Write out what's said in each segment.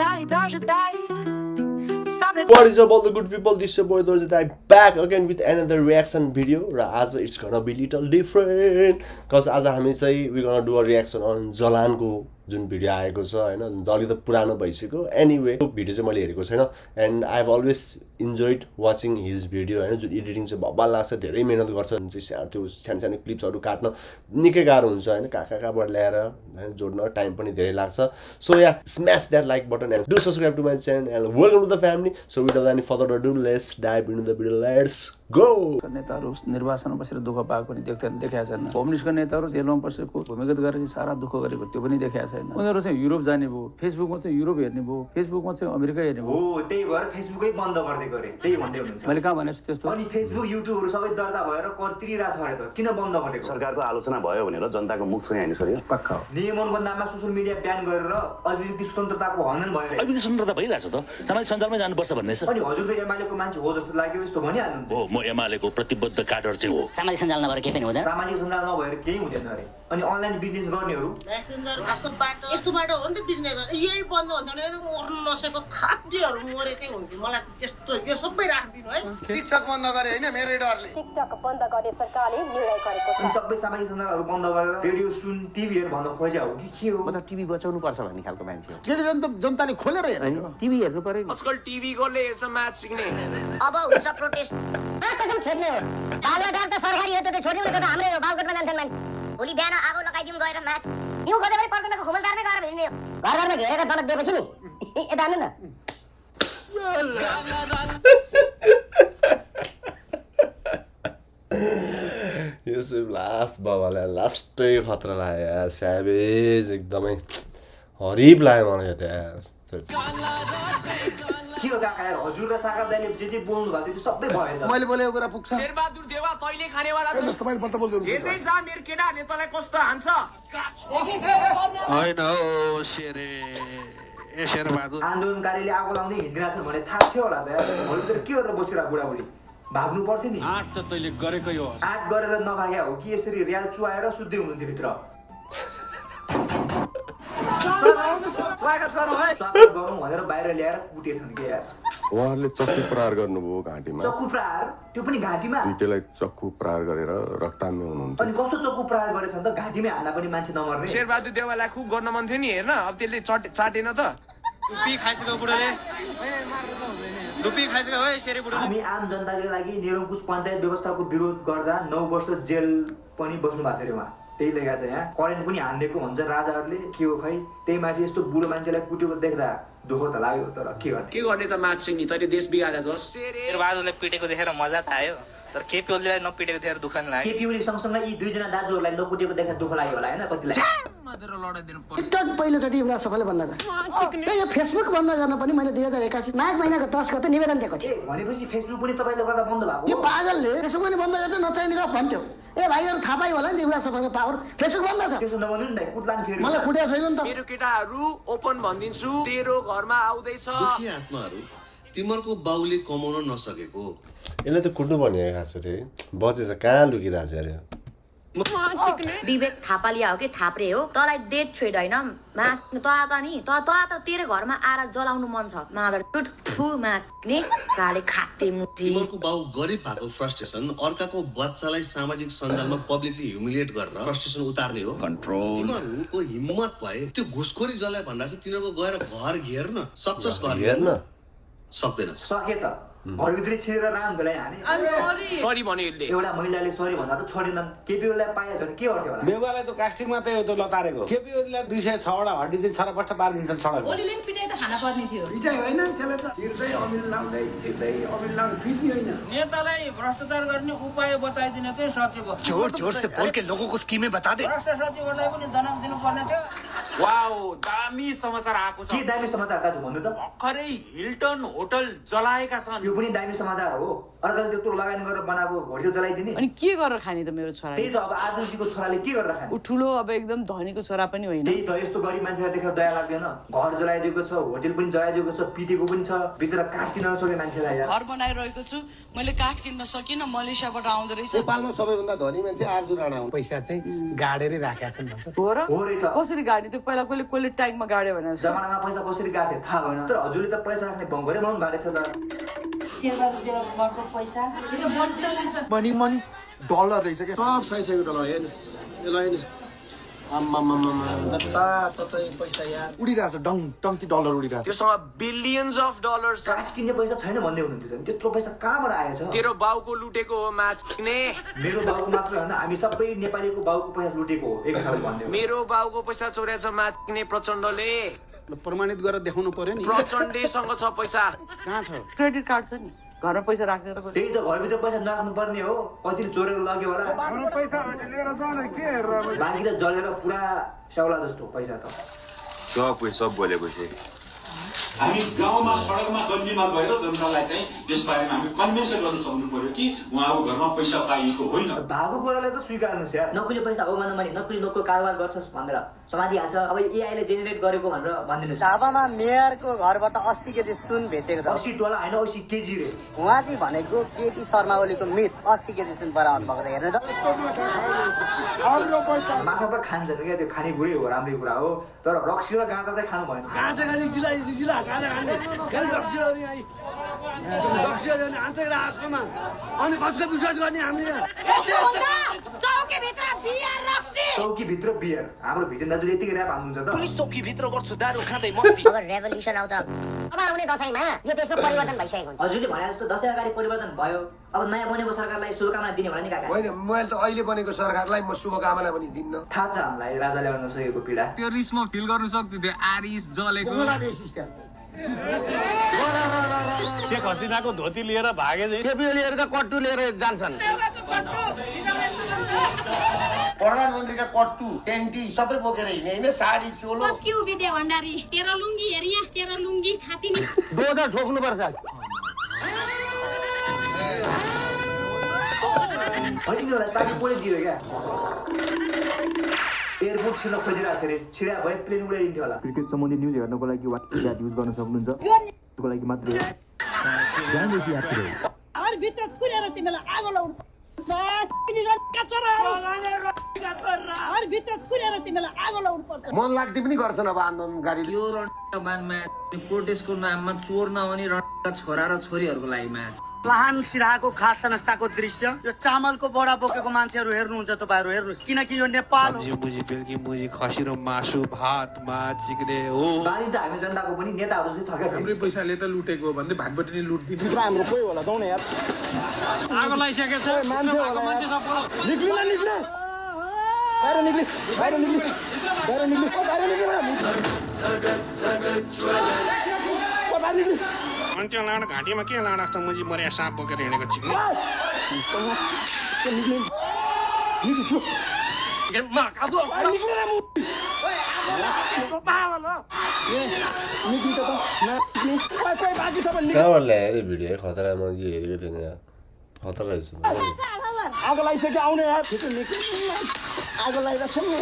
What is up all the good people, this is your boy Dorjai back again with another reaction video. र आज it's gonna be little different cause आज हामी चाहिँ we gonna do a reaction on Jalan को जुन video आएको छ हैन जलि त पुरानो भइसक्यो एनीवे त्यो भिडियो चाहिँ मैले हेरेको छैन and I have always enjoyed watching his video हैन जुन एडिटिङ चाहिँ बब्बाल लाग्छ धेरै मेहनत गर्छ जुन चाहिँ त्यो सानो क्लिप्सहरु काट्न निकै गाह्रो हुन्छ हैन काकाबाट ल्याएर हैन जोड्न टाइम पनि धेरै लाग्छ so yeah smash that like button and do subscribe to my channel and welcome to the family so without any further ado let's dive into the video let's go नेताहरू निर्वाचनमा बसेर दुःख पाएको पनि देखाएको छैन कम्युनिस्टका नेताहरू जेलमा बसेको भूमिगत गरेर चाहिँ सारा दुःख गरेको त्यो पनि देखाएको छैन उनीहरू चाहिँ युरोप जाने भयो फेसबुकमा चाहिँ युरोप हेर्ने भयो फेसबुकमा चाहिँ अमेरिका हेर्ने भयो हो त्यही भएर फेसबुकै बन्द गर्दै गरे त्यही भन्दै हुनुहुन्छ मैले कहाँ भनेछु त्यस्तो अनि फेसबुक युट्युबहरु सबै दर्ता भएर कर तिरिरा छ रे त किन बन्द गरेको सरकारको आलोचना भयो भनेर जनताको मुख छुने हैन सर यो पक्का नियमनको नाममा सोशल मिडिया ब्यान गरेर अभिव्यक्ति स्वतन्त्रताको हनन भयो रे अभिव्यक्ति स्वतन्त्रता भइरहेछ त समाज सञ्जालमै जानुपर्छ भन्ने छ अनि हजुर त एमालेको मान्छे हो जस्तो लाग्यो यस्तो भनिहाल्नुहुन्छ हो म एमालेको प्रतिबद्ध कार्डर चाहिँ हो सामाजिक सञ्जाल नभएर केही पनि हुँदैन सामाजिक सञ्जाल नभएर केही हुँदैन रे अनि अनलाइन बिजनेस गर्नेहरू मेसेन्जर व्हाट्सएपबाट यस्तोबाट हो नि त बिजनेस यही बन्द हुन्छ भने मर्न नसकेको खाद्यहरू मरे चाहिँ हुन्थ्यो मलाई त्यस्तो यो सबै राख्दिनु है टिकटक बन्द गरे हैन मेरै डरले टिकटक बन्द गर्ने सरकारले निर्णय गरेको छ अनि सबै सामाजिक सञ्जालहरु बन्द गरेर रेडियो सुन टिभी हेर भन्न खोज्या हो कि के हो म त टिभी बचाउनु पर्छ भन्ने खालको मान्छे हो टेलिभिजन त जनताले खोलेर हेर्ने टिभी हेर्नु पर्यो आजकल टिभी गोले हेर्छ म्याच सिक्ने अब हुन्छ प्रोटेस्ट कसम छोड्ने हो बालुवाटार त सरकारी हो त छोड्ने भनेको त हाम्रो बालकोटमा जान्छन् मान्छे भोलि बिहान आगो लगाइदिउँ गएर म्याच यो गर्दै पनि पर्यटनको खुमलदारमै गएर भेट्ने हो घरमा घेरेर तलब दिएपछि नि यता हाल्नु न यो चाहिँ लास्ट बाबालाई लास्टै खतरा लाग्यो यार स्याभेज एकदमै हरिब लाग्यो मलाई त यार के हो काका यार हजुर र सागर दाइले जे बोल्नु भएको थियो सबै भयो त मैले बोलेको कुरा पुग्छ शेरबहादुर देवा तैले खानेवाला छ तपाईले पत्ता बोल्दै हेर्दै जा मेरो केटाहरुले तँलाई कस्तो हान्छ हैन हो शेरे ए शेरबहादुर आन्दोलनकारीले आगो लाउँदै हिँडिरहेछ भने थाहा थियो होला त यार भोलि त के गरेर बसिरा बुढाबुढी भाग्नु पर्थ्यो नि आठ त तैले गरेकै हो आठ गरेर नभाग्या हो कि यसरी रियाल चुवाएर सुत्दै हुनुहुन्थ्यो भित्र स्वागत गरौँ है स्वागत गरौँ भनेर बाहिर ल्याएर कुटेछन् के यार उहाँहरूले चक्कु प्रहार गर्नुभयो घाँटीमा चक्कु प्रहार त्यो पनि घाँटीमा त्यसलाई चक्कु प्रहार गरेर रक्ताम्य हुनुहुन्थ्यो अनि कस्तो चक्कु प्रहार गरेछन् त घाँटीमै हान्दा पनि मान्छे नमर्ने शेरबहादुर देवालाई खुब गर्न मन थियो नि हेर्न अब त्यसले चाटेन त टुपी खाइसक्यो बुढाले टुपी खाइसक्यो है शेरे बुढाले हामी आम जनताको लागि निरङ्कुश पञ्चायत व्यवस्थाको विरोध गर्दा 9 वर्ष जेल पनि बस्नु भएको थियो उहाँ त्यही लेखा छ यहाँ करेन्ट पनि हान्दिएको भन्छ राजाहरूले के हो खै त्यही माथि यस्तो बुढो मान्छेलाई कुटेको देख्दा दुःख त लाग्यो तर के गर्ने त माछ सिंह नि तैले देश बिगारेछ शेरबहादुरले पिटेको देखेर मजा त आयो तर केपी ओलीलाई नपिटेको देखेर दुःख नि लाग्यो केपी ओली सँगसँगै यी दुईजना दाजुहरूलाई नकुटेको देखेर दुःख लाग्यो होला हैन कतिलाई टिकटक पहिलोचोटि एउटा सबैले बन्द गरे यो फेसबुक बन्द गर्न पनि मैले 2081 माघ महिनाको 10 गते निवेदन दिएको थिएँ भनेपछि फेसबुक पनि तपाईले गर्दा बन्द भएको यो पागलले फेसबुक पनि बन्द गर्छ नचाहिने गफ भन्थ्यो ए भाइहरु थाहा पाइ होला नि एउटा सबैको पावर फेसबुक बन्द छ त्यसो नभन्नु नि कुटलान फेरि मलाई कुट्या छैन नि त मेरो केटाहरु ओपन भन्दिन्छु तेरो घरमा आउँदैछ दुखी आत्माहरु तिम्रो बाउले कमाउन नसकेको यसले त कुट्नु पर्ने खास रे बचेछ कहाँ लुकिरहेछ अरे विवेक थापालिया हो कि थाप्रे हो तँलाई डेट छोड हैन त नि त तेरो घरमा आएर जलाउनु मन छ मादर टुट थु माच्ने साले खाते मुची तिम्रो बाउ गरिब भएको फ्रस्ट्रेसन अर्काको बच्चालाई सामाजिक सञ्जालमा पब्लिकली ह्युमिलिएट गरेर फ्रस्ट्रेसन उतार्ने हो कन्ट्रोल तिमीहरुको हिम्मत भए त्यो घुसखोरी जसलाई भन्दा चाहिँ तिनीहरुको गएर घर घेर्न सक्सेस गर्न सक्दैन सके त घरभित्रै छिरेर रामलाई हाने सरी भन्यो यसले एउटा महिलाले सरी भन्दा त छोडेनन् केपी ओलीलाई पाए भने के गर्थ्यो होला देउवालाई त कास्टिङ मात्रै हो त लतारेको केपी ओलीलाई 206 वटा हड्डी चाहिँ छरपष्ट पार्दिन्छन् सडक ओलीले पिटाइ त खाना पर्ने थियो पिटाइ हैन त्यसले त छिर्दै अमिल लाउँदै फिट्ने हैन नेतालाई भ्रष्टाचार गर्ने उपाय बताइदिन चाहिँ सचिव जोर से बोल के लोगों को स्कीमें बता दे भ्रष्ट सचिवलाई पनि दनाक दिनु पर्ने थियो वाओ दामी समाचार आएको छ के दामी समाचार दाजु भन्नु त भर्खरै हिल्टन होटल जलाएका छन् यो पनि दामी समाचार हो अर्काले त्यत्रो लगानी गरेर बनाएको होटल जलाइदिने अनि के गरेर खाने त मेरो छोरा त्यही त अब आदिवासीको छोराले के गरेर खाने उ ठुलो अब एकदम धनीको छोरा पनि होइन त्यही त यस्तो गरिब मान्छेलाई देखेर दया लाग्दैन घर जलाइदिएको छ होटल पनि जलाइदिएको छ पिटेको पनि छ बिचरा काठ किन्न नसक्ने मान्छेलाई यार घर बनाइरहेको छु मैले काठ किन्न सकिन मलेसियाबाट आउँदै रहेछ नेपालमा सबैभन्दा धनी मान्छे आर्जु राणा हुन् पैसा चाहिँ गाडेरै राखेका छन् भन्छ हो रहेछ कसरी गाडी नि त्यो पहिला कसले ट्याङ्कमा गाड्यो भने जमानामा पैसा कसरी गाड्थे थाहा भएन तर हजुरले त पैसा राख्ने बङ्गरे बनाउनु भएको छ त शेरबहादुर देवकोटाको पैसा यो त बन्टल रहेछ मनी डलर रहेछ के सब सही डलर हेर्नुस् यो हेर्नुस् पैसा यार उडिरहेछ डङ्की डलर उडिरहेछ त्योसँग बिलियन्स अफ डलर्स काठ किन्ने पैसा छैन भन्दै हुनुहुन्थ्यो नि त्यत्रो पैसा कहाँबाट आएछ तेरो बाउको लुटेको हो म्याच किने मेरो बाउको मात्र होइन हामी सबै नेपालीको बाउको पैसा लुटेको हो एक हिसाबले भन्दै मेरो बाउको पैसा चोरेछ म्याच किने प्रचण्डले प्रमाणित गरेर देखाउनु पर्यो नि प्रचण्डसँग छ पैसा कहाँ छ क्रेडिट कार्ड छ नि घरमा पैसा राख्छ त त्यही त घरभित्र पैसा नराख्नु पर्ने हो कतिले चोरेर लग्यो होला बाँकी त जलेर पुरा स्याउला जस्तो पैसा त सब बोलेपछि हामी गाउँमा सडकमा गल्लीमा गएर जनतालाई चाहिँ यसबारेमा हामी कन्भिन्स गर्न सक्नु पर्यो कि उहाँको घरमा पैसा पाइएको होइन भएको कुरालाई त स्वीकार्नुहोस् यार नक्कली पैसा हो भनौँ भने नक्कली नोटको कारोबार गर्छस् भनेर समाधि हाल्छ अब एआईले जेनेरेट गरेको भनेर भनिदिनुहोस् झापामा मेयरको घरबाट 80 केजी सुन भेटेको छ 80 टोला होइन 80 केजी रे उहाँ चाहिँ भनेको केटी शर्मा ओलीको मिथ 80 केजी सुन बराबर भएको छ हेर्नु त माछा त खान्छन् क्या त्यो खानेकुरै हो राम्रै कुरा हो तर रक्सी र गाँजा चाहिँ खानु भएन अनि कसको विश्वास गर्ने हामीले चौकीभित्र बियर हाम्रो भिडियो दाजुले यतिकै ऱ्याप हाल्नुहुन्छ त पुलिस चौकीभित्र गर्छु दारू खाँदै मस्ती अब रेभोल्युसन आउँछ अब आउने दशैंमा यो देशमा परिवर्तन भइसकेको हुन्छ हजुरले भने जस्तो दशैं अगाडि परिवर्तन भयो अब नयाँ बनेको सरकारलाई शुभकामना दिने होला नि काका होइन मैले त अहिले बनेको सरकारलाई म शुभकामना पनि दिन्न थाहा छ हामीलाई राजाले आउन सकेको पीडा त्यो रिस म फिल गर्न सक्छु त्यो आरिस जलेको शेख हसिनाको धोती लिएर भागे केपी ओलीहरुका कट्टु लिएर जान्छन् प्रधानमन्त्रीका कट्टु टेन्टी सबै बोकेर हिँड्ने हैन साडी चोलो क्यु विद्या भण्डारी तेरो लुङ्गी हेरिया तेरो लुङ्गी खातिनी दोधा ठोक्नु पर्छ हैन चाबी पोले दियो क्या एयरपोर्ट छिर्न खोजिरहेको थिए छिरा भए प्लेन उडाइदिन्थ्यो होला क्रिकेट सम्बन्धी न्युज हेर्नको लागि वाट्सएप युज गर्न सक्नुहुन्छ त्यसको लागि मात्र हर भित्र खुलेर तिमीलाई आगो लाउनु मन लाग्दै पनि गर्छन् अब आन्दोलनकारी यो रणमा प्रोटेस्टको नाममा चोर नहुने रणका छोरा र छोरीहरूको लागि म्याच लाहान सिराहाको खास संस्थाको दृश्य यो चामलको बोरा बोकेको मान्छेहरू हेर्नुहुन्छ तपाईहरु हेर्नुस् किनकि यो नेपाल हो मुजी बेलकी मुजी खसी र मासु भात माछ चिक्ने हो बानी त हामी जनताको पनि नेताहरु चाहिँ छ क्या हाम्रो पैसाले त लुटेको हो भन्दै भागबटी नि लुट्दिनु हाम्रो कोही होला जाऊ न यार आगो लागिसकेको छ मान्छे सब निक्लिन बाहिर निक्लि अनि त्यो लाँडा घाँटीमा के लाँडा जस्तो मुजी मर्या साँप बोकेर हिँडेको चिक्ने कहाँबाट ल्यायो अरे भिडियो खतरा मान्छे हेरेको थिएन यार खतरा रहेछ आगो लागिसक्यो आउने यार आगो लागिरहेको छ नि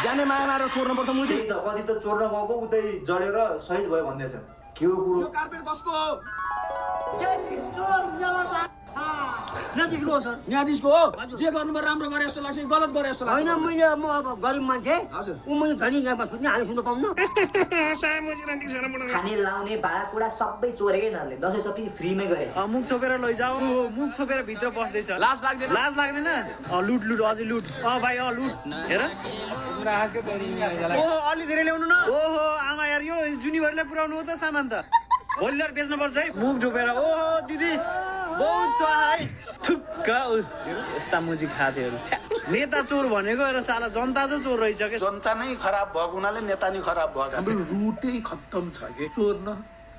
जाने माया मारेर छोड्नु पर्छ मुजी त कति त चोर्न गएको उतै जलेर शहीद भयो भन्दैछ के हो कुरो कार्पेट कसको हो न्यायाधीशको हो सर न्यायाधीशको हो जे गर्नुमा राम्रो गरे जस्तो लाग्छ गलत गरे जस्तो लाग्छ होइन मैले म अब गरिब मान्छे हजुर उ मैले धनी गाउँमा सुत्ने हामी सुन्न पाउनु खाने लाउने भाँडाकुँडा सबै चोरेकै नले दसैँ सबै फ्रीमै गरे मुख छोपेर लैजाऊ मुख छोपेर भित्र बस्दैछ लाज लाग्दैन लुट अझै लुट भाइ लुट हेर ओहो अलि धेरै ल्याउनु न ओहो आमा यार यो जुनिभरले पुऱ्याउनु हो त सामान त भोलि लिएर बेच्नुपर्छ है मुख ढोपेर ओहो दिदी बहुत स्वाहा है थुक्का यस्ता मुजी खाथेहरू नेता चोर भनेको र साला जनता चाहिँ चोर रहेछ के जनता नै खराब भएको हुनाले नेता नै खराब भयो हाम्रो रुटै खत्तम छ के चोर न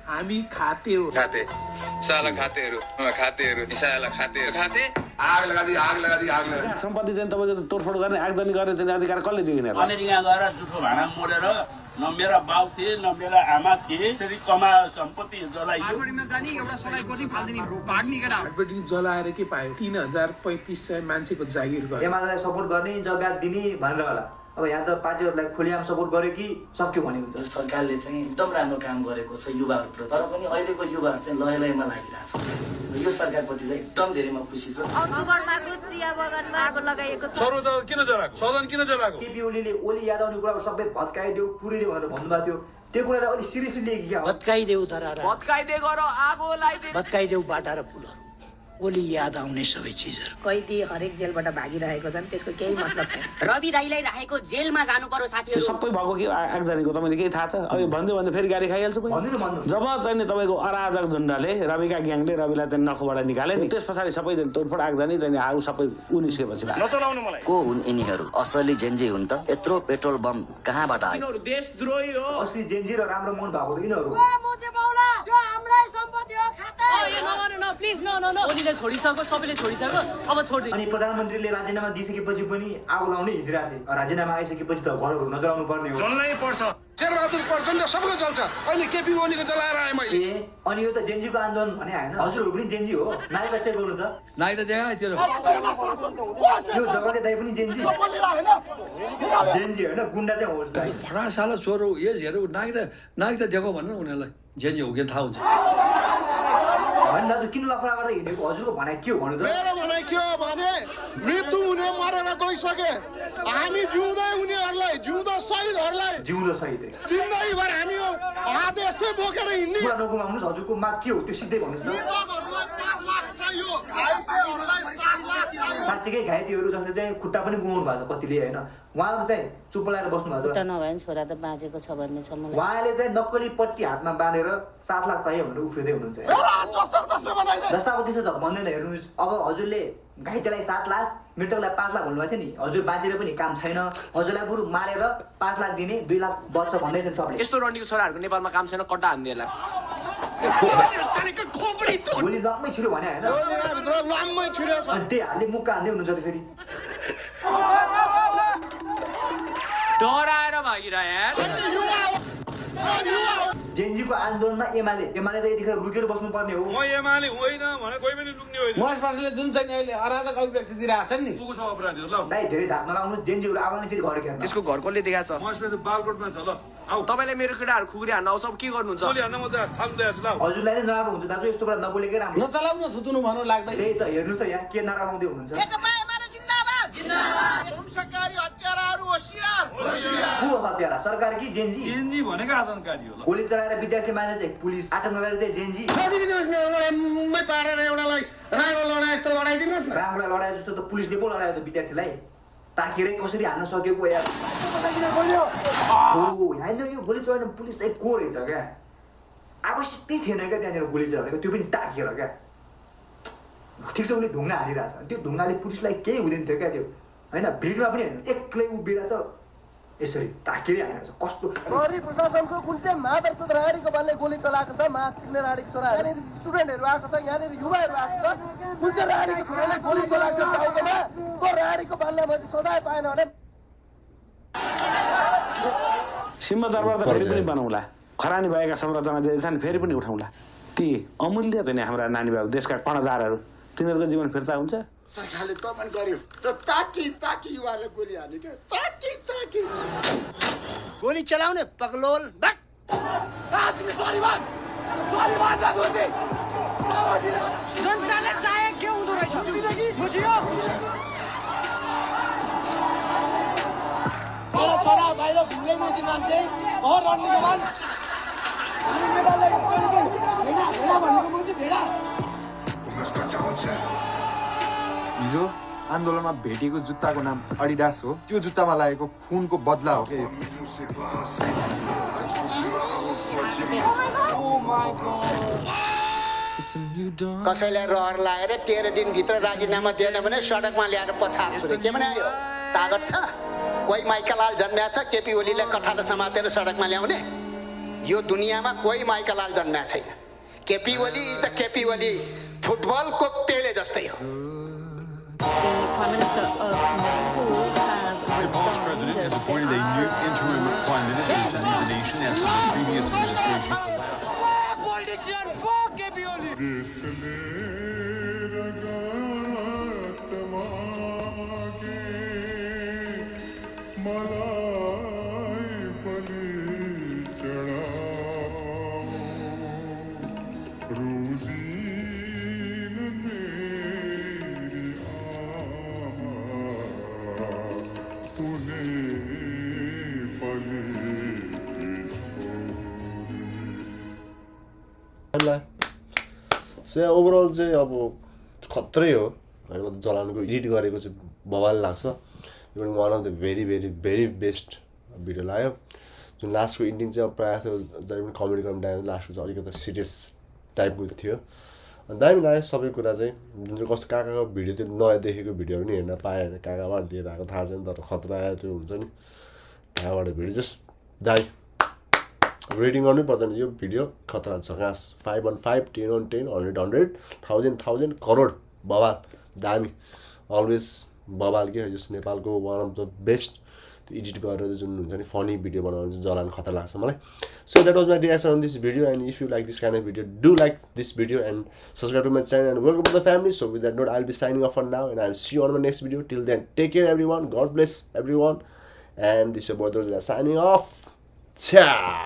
हामी खाते हो खाते साला खातेहरू साला खातेहरू खाते आग लगादी सम्पत्ति चाहिँ तपाईको तोडफोड गर्ने आगजनी गर्ने अधिकार कसले दियो नि अमेरिका गएर जुठो भाँडा मोडेर न मेरा बाउ थिए न मेरा आमा थिए त्यसरी कमा सम्पत्ति जलाइयो भागबटीमा जानी एउटा सलाइपछि फाल्दिनी भाग्ने केटा भागबटी जलाएर के पायो 3035 मान्छेको जागिर गयो एमालेलाई सपोर्ट गर्ने जग्गा दिने भनेर होला अब यहाँ त पार्टीहरूलाई खुलेआम सपोर्ट गर्यो कि सक्यो भने हुन्छ सरकारले चाहिँ एकदम राम्रो काम गरेको छ युवाहरूप्रति तर पनि अहिलेको युवाहरू चाहिँ लय लयमा लागिरहेछ यो सरकारप्रति चाहिँ एकदम धेरै म खुसी छु किन जलाएको सदन किन जलाएको केपी ओलीले ओली याद आउने कुराहरू सबै भत्काइदेऊ पुरिदेऊ भनेर भन्नुभएको थियो त्यो कुरालाई अलि सिरियसली लिएको क्या भत्काइदेऊ धरारा भत्काइदे गर आगो लगाइदे भत्काइदेऊ बाटा र पुलहरू ओली याद आउने सबै चिजहरू कैदी हरेक जेलबाट भागिरहेको छन् त्यसको केही मतलब छैन रवि दाइलाई राखेको जेलमा जानु पर्यो साथीहरु सबै भएको के एकजनाको तपाईले केही थाहा छ अब भन्दै फेरि गाडी खाइहाल्छु जब चाहिँ तपाईको अराजक झुण्डले रविका ग्याङले रविलाई चाहिँ नखबाट निकाले नि त्यसपछि सबै तोडफोड एकजनी चाहिँ आउ सबै उ निस्केपछि नचलाउनु मलाई को हुन् यिनीहरू असली जेन्जी हुन् त यत्रो पेट्रोल बम कहाँबाट आयो यिनीहरू देशद्रोही हो असली जेन्जी र राम्रो मन भएको त यिनीहरू मुझे मौला यो हाम्रै सम्पत्ति हो खाता न प्लिज न ओलीले छोडिसक्यो सबैले छोडिसक्यो अब छोड्दिनु अनि प्रधानमन्त्रीले राजीनामा दिइसकेपछि पनि आगो लाउने हिँडिरहेथे राजीनामा आइसकेपछि त घरहरू नजलाउनु पर्ने हो जल्नै पर्छ शेरबहादुर प्रचण्ड सबैको जल्छ अहिले केपी ओलीको जलाएर आए मैले अनि यो त जेन्जीको आन्दोलन भने हैन हजुरहरु पनि जेन्जी हो नाइका चेक गर्नु त नाइ त देखा त्यो यो जगले दाइ पनि जेन्जी जेन्जी हैन गुण्डा चाहिँ होस् दाइ फडा साला छोरो एज हेरौ नाइ त देखो भन्नु उनीहरुलाई जेन्जी हो के थाहा हुन्छ भन्न दाजु किन लफडा गर्दै हिँडेको हजुरको भनाइ के हो भन्नु त मेरो भनाइ के हो भने मृत्यु हुने मरेर गइसके हामी जिउँदै उनीहरुलाई जिउँदा शहीदहरुलाई जिउँदो शहीद जिन्दगीभर हामी हात यस्तै बोकेर हिँड्ने कुरा नगुमाउनुस् हजुरको माग के हो त्यो सिधै भन्नुस् न साँच्चीकै घाइतेहरू जसले चाहिँ खुट्टा पनि गुमाउनु भएको छ कतिले हैन उहाँहरु चाहिँ चुप लागेर बस्नु भएको छ खुट्टा नभए नि छोरा त बाँचेको छ भन्ने छ मलाई उहाँले चाहिँ नक्कली पट्टी हातमा बाँधेर 7 लाख चाहियो भनेर उफ्रिदै हुनुहुन्छ जस्ताको त्यस्तो त भन्दैन हेर्नुस् अब हजुरले घाइतेलाई 7 लाख मृतकलाई 5 लाख भन्नुभएको थियो नि हजुर बाँचेर पनि काम छैन हजुरलाई बरु मारेर 5 लाख दिने 2 लाख बच्छ भन्दैछन् सबले यस्तो रन्डीको छोराहरुको नेपालमा काम छैन कट्टा हान्दिएला गोली लम्मै छिर्यो भने हैन लम्मै छिर्यो छ अनि त्यही हालले मुक्का हान्दै हुनुहुन्छ त फेरि डराएर भागिरहे जेन्जीको आन्दोलनमा एमाले त यतिखेर लुकेर बस्नु पर्ने हो म एमाले होइन भने कोही पनि लुक्ने होइन महेश पासले जुन चाहिँ अहिले अराजक अभिव्यक्ति दिइरहेको छन् नि उको अपराधीहरु ल दाइ धेरै धाक नलाउनु जेन्जीहरु आउने फेरि घर घेर्न त्यसको घर कसले देखाछ महेश पास बालकोटमा छ ल आउ तपाईले मेरो केटाहरु खुकुरी हान्न आउँछ के गर्नुहुन्छ गोली हान्न म त थाम्दैछु ल हजुरलाई नै नराम्रो हुन्छ दाजु यस्तो कुरा नबोलेकै राम्रो नचलाउन थुतुनु भन्नु लाग्दै त्यही त हेर्नुस् त यहाँ के नारा लाउँदै हुनुहुन्छ को हत्यारा सरकार कि जेन्जी जेन्जी भनेको आतंकवादी हो गोली चलाएर विद्यार्थी माने चाहिँ पुलिस आतंकवादी चाहिँ जेन्जी राम्रो लडाए जस्तो त पुलिसले पो लडायो त विद्यार्थीलाई ताकेरै कसरी हान्न सकेको यार होइन यो गोली चलाउने पुलिस चाहिँ को रहेछ क्या आवश्यकै थिएन क्या त्यहाँनिर गोली चलाएको त्यो पनि ताकेर क्या ठिक छ उसले ढुङ्गा हालिरहेछ त्यो ढुङ्गाले पुलिसलाई केही हुँदैन थियो क्या त्यो होइन भिडमा पनि होइन एक्लै उभिरहेछ यसरी ताकेरै हालिरहेछ कस्तो प्रहरी प्रशासनको कुन चाहिँ महादर्श राडीको बालले गोली चलाएको छ महासिग्ने राडीको छोरा यहाँनिर स्टुडेन्टहरू आएको छ यहाँनिर युवाहरू आएको छ कुन चाहिँ राडीको छोराले गोली चलाएको छ टाउकोमा त्यो राडीको बाललाई मैले सजाय पाएन भने सिंहदरबार त फेरि पनि बनाउँला खरानी भएका संरचना जे छन् फेरि पनि उठाउँला ती अमूल्य चाहिँ हाम्रा नानी बाबु देशका कर्णधारहरू तिनीहरूको जीवन फिर्ता हुन्छ सरकारले दमन गर्यो र ताकि युवाले गोली हान्यो के ताकि गोली चलाउने पगलोल जनताले चाहे के हुँदो रहेछ बुझियो छोरा बाहिर घुम्दै मुजी मान्छे रणनीको मान हामी नेपाललाई भेडा भनेको मुजी भेडा हिजो आन्दोलनमा भेटेको जुत्ताको नाम अडिडास हो त्यो जुत्तामा लागेको खुनको बदला हो के कसैलाई रहर लागेर 13 दिनभित्र राजीनामा दिएन भने सडकमा ल्याएर पछार्छु के भने आयो तागत छ कोही माइकालाल जन्म्या छ केपी ओलीलाई कठालो समातेर सडकमा ल्याउने यो दुनियाँमा कोही माइकालाल जन्म्या छैन केपी ओली इज द केपी ओली फुटबलको पेले जस्तै हो The Prime Minister of Nepal has Nepal's president has appointed a new interim prime minister to lead the nation after the previous administration collapsed. So overall चाहिँ अब खत्रै हो हैन जलानको एडिट गरेको चाहिँ बवाल लाग्छ even one of the very best video लाग्यो जुन लास्टको एन्डिङ चाहिँ अब प्रायः जहिले पनि कमेडी गर्ने टाइम लास्टको चाहिँ अलिकति सिरियस टाइपको थियो अनि दामी लाग्यो सबै कुरा चाहिँ जुन चाहिँ कस्तो काकाको भिडियो त्यो नयाँ देखेको भिडियोहरू नि हेर्न पाएँ होइन काकाबाट लिएर आएको थाहा छैन तर खतरा आयो त्यो हुन्छ नि कहाँबाट भिडियो जस्ट दामी रेटिङ गर्नै पर्दैन यो भिडियो खतरा छ घाँस 5 on 5 10 on 10 100 1000 करोड बवाल दामी अलवेज बवाल के जस नेपालको वान अफ द बेस्ट त्यो एडिट गरेर जुन हुन्छ नि फनी भिडियो बनाउनु चाहिँ जलान खतरा लाग्छ मलाई so that was my reaction on this video and if you like this kind of video do like this video and subscribe to my channel and welcome to the family so with that note I will be signing off for now and I will see you on my next video till then take care everyone God bless everyone and this your boy those signing off Ciao!